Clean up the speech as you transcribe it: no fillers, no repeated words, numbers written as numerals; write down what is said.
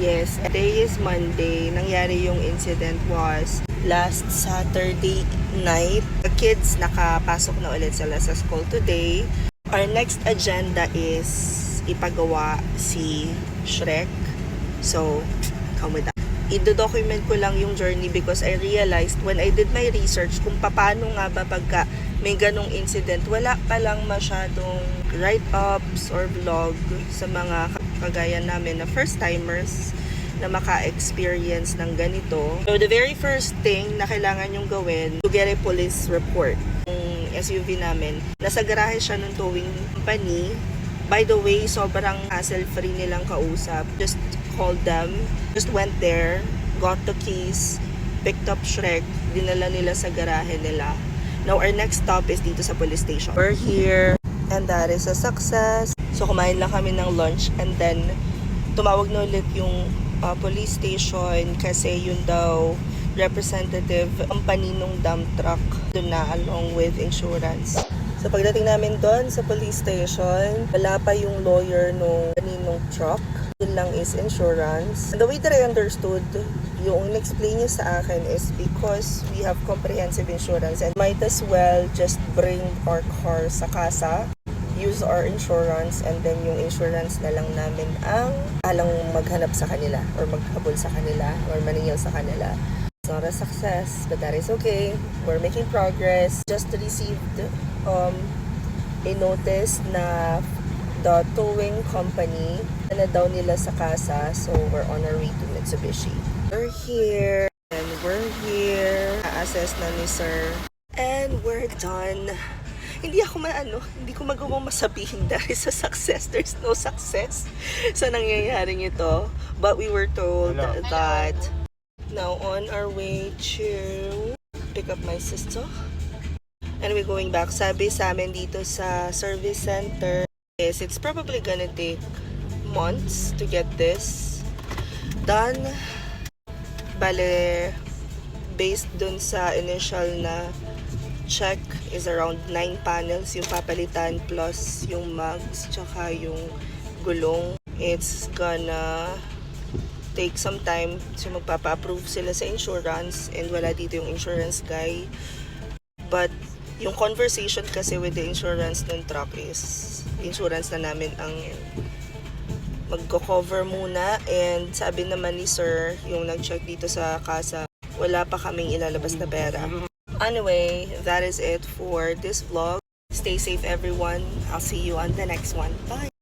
Yes, today is Monday. Nangyari yung incident was last Saturday night. The kids nakapasok na ulit sila sa school today. Our next agenda is ipagawa si Shrek. So, come with that. I-document ko lang yung journey because I realized when I did my research kung paano nga ba pagka may ganong incident, wala palang masyadong write-ups or vlog sa mga kagaya namin na first-timers na maka-experience ng ganito. So the very first thing na kailangan yung gawin, to get a police report. Yung SUV namin, nasa garahe siya ng towing company. By the way, sobrang hassle-free nilang kausap. Just called them, just went there, got the keys, picked up Shrek, dinala nila sa garahe nila. Now, our next stop is dito sa police station. We're here, and that is a success. So, kumain lang kami ng lunch, and then, tumawag na ulit yung police station kasi yun daw representative company nung dump truck doon na along with insurance. So, pagdating namin doon sa police station, wala pa yung lawyer nung kaninong truck. Yun lang is insurance. And the way that I understood, yung explain niya sa akin is because we have comprehensive insurance and might as well just bring our car sa kasa, use our insurance, and then yung insurance na lang namin ang alang maghanap sa kanila or maghabol sa kanila or maningil sa kanila. It's not a success, but that is okay. We're making progress. Just received a notice na the towing company na daw nila sa kasa, so we're on our way to Mitsubishi. We're here, and we're here. Na-assess na ni sir. And we're done. Hindi ko magawang masabihin that is a success. There's no success sa nangyayaring ito. But we were told that now on our way to pick up my sister. And we're going back. Sabi sa amin dito sa service center, yes, it's probably gonna take months to get this done. Bale, based dun sa initial na check is around 9 panels yung papalitan plus yung mugs tsaka yung gulong. It's gonna take some time so magpapa-approve sila sa insurance and wala dito yung insurance guy. But yung conversation kasi with the insurance ng truck is insurance na namin ang magko-cover muna, and sabi naman ni sir yung nag-check dito sa kasa, wala pa kaming ilalabas na pera. Anyway, that is it for this vlog. Stay safe everyone. I'll see you on the next one. Bye!